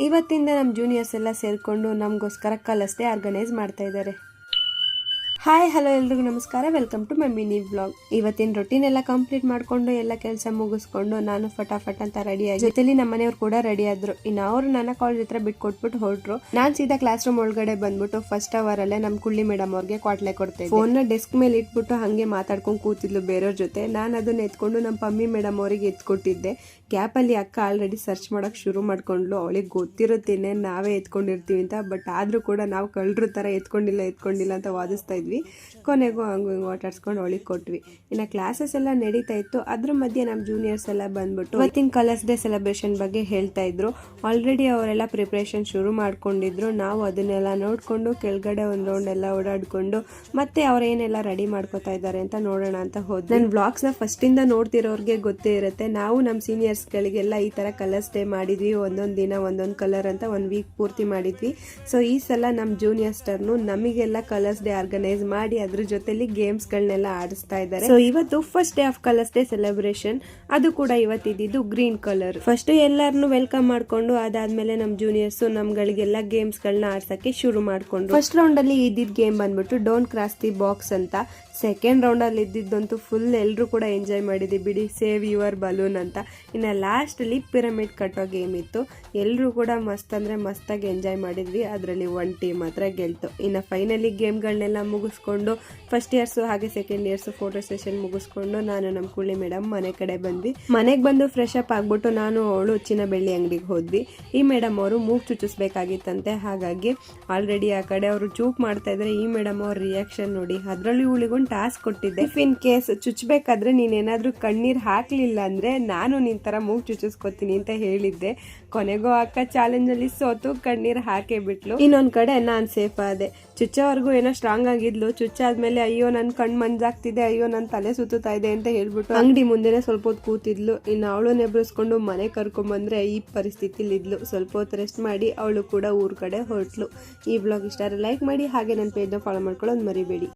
ಇವತ್ತಿಂದ ನಮ್ಮ ಜೂನಿಯರ್ಸ್ ಎಲ್ಲ ಸೇರಿಕೊಂಡು ನಮಗೋಸ್ಕರ ಕಲರ್ಸ್ ಡೇ ಆರ್ಗನೈಸ್ ಮಾಡ್ತಾ ಇದ್ದಾರೆ. ಹಾಯ್ ಹಲೋ ಎಲ್ರಿಗೂ ನಮಸ್ಕಾರ, welcome to my mini vlog. ಇವತ್ತಿನ ರೊಟೀನ್ ಎಲ್ಲ ಕಂಪ್ಲೀಟ್ ಮಾಡ್ಕೊಂಡು ಎಲ್ಲ ಕೆಲಸ ಮುಗಿಸ್ಕೊಂಡು ನಾನು ಫಟಾಫಟ್ ಅಂತ ರೆಡಿ ಆಗಿ ಜೊತೆಲಿ ನಮ್ಮ ಮನೆಯವ್ರು ಕೂಡ ರೆಡಿ ಆದ್ರು. ಇನ್ನು ಅವರು ನನ್ನ ಕಾಲೇಜ್ ಹತ್ರ ಬಿಟ್ಕೊಟ್ಬಿಟ್ಟು ಹೊರಟ್ರು. ನಾನು ಸೀದಾ ಕ್ಲಾಸ್ ರೂಮ್ ಒಳಗಡೆ ಬಂದ್ಬಿಟ್ಟು ಫಸ್ಟ್ ಅವರ್ ಅಲ್ಲೇ ನಮ್ಮ ಕುಳ್ಳಿ ಮೇಡಮ್ ಅವ್ರಿಗೆ ಕ್ವಾಟ್ಲೆ ಕೊಡ್ತಾ ಇದ್ದೆ. ಫೋನ್ ನ ಡೆಸ್ಕ್ ಮೇಲೆ ಇಟ್ಬಿಟ್ಟು ಹಂಗೆ ಮಾತಾಡ್ಕೊಂಡು ಕೂತಿದ್ಲು ಬೇರೆಯವ್ರ ಜೊತೆ. ನಾನು ಅದನ್ನ ಎತ್ಕೊಂಡು ನಮ್ಮ ಪಮ್ಮಿ ಮೇಡಮ್ ಅವರಿಗೆ ಎತ್ಕೊಟ್ಟಿದ್ದೆ. ಗ್ಯಾಪ್ ಅಲ್ಲಿ ಅಕ್ಕ ಆಲ್ರೆಡಿ ಸರ್ಚ್ ಮಾಡಕ್ ಶುರು ಮಾಡ್ಕೊಂಡ್ಲು. ಅವಳಿಗೆ ಗೊತ್ತಿರುತ್ತೇನೆ ನಾವೇ ಎತ್ಕೊಂಡಿರ್ತೀವಿ ಅಂತ, ಬಟ್ ಆದ್ರೂ ಕೂಡ ನಾವು ಕಳ್ಳರ ತರ ಎತ್ಕೊಂಡಿಲ್ಲ ಅಂತ ವಾದಿಸ್ತಾ ಇದ್ವಿ. ಕೊನೆಗೂ ಹಂಗೆ ಆಟಾಡ್ಸ್ಕೊಂಡು ಅವಳಿಗೆ ಕೊಟ್ವಿ. ಇನ್ನು ಕ್ಲಾಸಸ್ ಎಲ್ಲ ನಡೀತಾ ಇತ್ತು. ಅದ್ರ ಮಧ್ಯೆ ನಮ್ಮ ಜೂನಿಯರ್ಸ್ ಎಲ್ಲ ಬಂದ್ಬಿಟ್ಟು ಇವತ್ತಿನ ಕಲರ್ಸ್ ಡೇ ಸೆಲೆಬ್ರೇಷನ್ ಬಗ್ಗೆ ಹೇಳ್ತಾ ಇದ್ರು. ಆಲ್ರೆಡಿ ಅವರೆಲ್ಲ ಪ್ರಿಪ್ರೇಷನ್ ಶುರು ಮಾಡ್ಕೊಂಡಿದ್ರು. ನಾವು ಅದನ್ನೆಲ್ಲ ನೋಡ್ಕೊಂಡು ಕೆಳಗಡೆ ಒಂದು ರೌಂಡ್ ಎಲ್ಲ ಓಡಾಡ್ಕೊಂಡು ಮತ್ತೆ ಅವ್ರೇನೆಲ್ಲ ರೆಡಿ ಮಾಡ್ಕೋತಾ ಇದ್ದಾರೆ ಅಂತ ನೋಡೋಣ ಅಂತ ಹೋದ್. ನನ್ನ ಬ್ಲಾಗ್ಸ್ ನ ಫಸ್ಟ್ ಇಂದ ನೋಡ್ತಿರೋರ್ಗೆ ಗೊತ್ತೇ ಇರುತ್ತೆ. ನಾವು ನಮ್ಮ ಸೀನಿಯರ್ಸ್ ಗಳಿಗೆಲ್ಲ ಈ ತರ ಕಲರ್ಸ್ ಡೇ ಮಾಡಿದ್ವಿ. ಒಂದೊಂದ್ ದಿನ ಒಂದೊಂದ್ ಕಲರ್ ಅಂತ 1 ವೀಕ್ ಪೂರ್ತಿ ಮಾಡಿದ್ವಿ. ಸೊ ಈ ಸಲ ನಮ್ಮ ಜೂನಿಯರ್ಸ್ ಟರ್ನು ನಮಗೆಲ್ಲ ಕಲರ್ಸ್ ಡೇ ಆರ್ಗನೈಸ್ ಮಾಡಿ ಅದ್ರ ಜೊತೆಲಿ ಗೇಮ್ಸ್ ಗಳನ್ನೆಲ್ಲ ಆಡಿಸ್ತಾ ಇದ್ದಾರೆ. ಸೊ ಇವತ್ತು first day of colours day celebration. ಅದು ಕೂಡ ಇವತ್ತಿದ್ದು ಗ್ರೀನ್ ಕಲರ್. ಫಸ್ಟ್ ಎಲ್ಲಾರನ್ನು ವೆಲ್ಕಮ್ ಮಾಡ್ಕೊಂಡು ಅದಾದ್ಮೇಲೆ ನಮ್ಮ ಜೂನಿಯರ್ಸ್ ನಮ್ಗಳಿಗೆಲ್ಲ ಗೇಮ್ಸ್ ಗಳನ್ನ ಆಡ್ಸಕ್ಕೆ ಶುರು ಮಾಡ್ಕೊಂಡ್ರು. ಫಸ್ಟ್ ರೌಂಡ್ ಅಲ್ಲಿ ಇದ್ದಿದ್ ಗೇಮ್ ಬಂದ್ಬಿಟ್ಟು ಡೋಂಟ್ ಕ್ರಾಸ್ ದಿ ಬಾಕ್ಸ್ ಅಂತ. ಸೆಕೆಂಡ್ ರೌಂಡ್ ಅಲ್ಲಿ ಇದ್ದಿದ್ದಂತೂ ಫುಲ್ ಎಲ್ರು ಕೂಡ ಎಂಜಾಯ್ ಮಾಡಿದ್ವಿ ಬಿಡಿ, ಸೇವ್ ಯುವರ್ ಬಲೂನ್ ಅಂತ. ಇನ್ನ ಲಾಸ್ಟ್ ಅಲ್ಲಿ ಪಿರಮಿಡ್ ಕಟ್ಟೋ ಗೇಮ್ ಇತ್ತು. ಎಲ್ರು ಕೂಡ ಮಸ್ತ್ ಅಂದ್ರೆ ಮಸ್ತಾಗಿ ಎಂಜಾಯ್ ಮಾಡಿದ್ವಿ. ಅದರಲ್ಲಿ 1 ಟೀಮ್ ಮಾತ್ರ ಗೆಲ್ತು. ಇನ್ನು ಫೈನಲಿ ಗೇಮ್ಗಳನ್ನೆಲ್ಲ ಮುಗಿಸ್ಕೊಂಡು ಫಸ್ಟ್ ಇಯರ್ಸ್ ಹಾಗೆ ಸೆಕೆಂಡ್ ಇಯರ್ಸ್ ಫೋಟೋ ಸೆಷನ್ ಮುಗಿಸ್ಕೊಂಡು ನಾನು ನಮ್ಮ ಕುಳ್ಳಿ ಮೇಡಮ್ ಮನೆ ಕಡೆ ಬಂದ್ವಿ. ಮನೆಗೆ ಬಂದು ಫ್ರೆಶ್ ಅಪ್ ಆಗ್ಬಿಟ್ಟು ನಾನು ಅವಳು ಚಿನ್ನ ಬೆಳ್ಳಿ ಅಂಗಡಿಗೆ ಹೋದ್ವಿ. ಈ ಮೇಡಮ್ ಅವರು ಮೂಗ್ ಚುಚ್ಚಿಸ್ಬೇಕಾಗಿತ್ತಂತೆ. ಹಾಗಾಗಿ ಆಲ್ರೆಡಿ ಆ ಕಡೆ ಅವರು ಜೂಕ್ ಮಾಡ್ತಾ ಇದ್ರೆ ಈ ಮೇಡಮ್ ಅವ್ರ ರಿಯಾಕ್ಷನ್ ನೋಡಿ. ಅದ್ರಲ್ಲಿ ಇವಳಿಗೊಂದು ಟಾಸ್ಕ್ ಕೊಟ್ಟಿದ್ದೆ. ಇಫ್ ಇನ್ ಕೇಸ್ ಚುಚ್ಚಬೇಕಾದ್ರೆ ನೀನೇನಾದ್ರೂ ಕಣ್ಣೀರ್ ಹಾಕ್ಲಿಲ್ಲ ಅಂದ್ರೆ ನಾನು ನಿನ್ ತರ ಮೂಗ್ ಚುಚ್ಚಿಸ್ಕೊತೀನಿ ಅಂತ ಹೇಳಿದ್ದೆ. ಕೊನೆಗೂ ಅಕ್ಕ ಚಾಲೆಂಜ್ ಅಲ್ಲಿ ಸೋತು ಕಣ್ಣೀರ್ ಹಾಕೇ ಬಿಟ್ಲು. ಇನ್ನೊಂದ್ ಕಡೆ ನಾನ್ ಸೇಫ್ ಆದೆ. ಚುಚ್ಚೋವರೆಗೂ ಏನೋ ಸ್ಟ್ರಾಂಗ್ ಆಗಿದ್ಲು. ಚುಚ್ಚಾದ್ಮೇಲೆ ಅಯ್ಯೋ ನನ್ ಕಣ್ ಮಂಜಾಗ್ತಿದೆ, ಅಯ್ಯೋ ನನ್ ತಲೆ ಸುತ್ತಾ ಇದೆ ಅಂತ ಹೇಳ್ಬಿಟ್ಟು ಅಂಗಡಿ ಮುಂದೆನೆ ಸ್ವಲ್ಪ ಹೊತ್ತು ಕೂತಿದ್ಲು. ಇನ್ನು ಅವಳು ನೆಬ್ರಿಸ್ಕೊಂಡು ಮನೆ ಕರ್ಕೊಂಡ್ ಬಂದ್ರೆ ಈ ಪರಿಸ್ಥಿತಿಲಿ ಇದ್ಲು. ಸ್ವಲ್ಪ ಹೊತ್ತು ರೆಸ್ಟ್ ಮಾಡಿ ಅವಳು ಕೂಡ ಊರ್ ಕಡೆ ಹೊರಟ್ಲು. ಈ ಬ್ಲಾಗ್ ಇಷ್ಟ ಲೈಕ್ ಮಾಡಿ, ಹಾಗೆ ನನ್ನ ಪೇಜ್ ನ ಫಾಲೋ ಮಾಡ್ಕೊಳ್ಳೋದು ಮರಿಬೇಡಿ.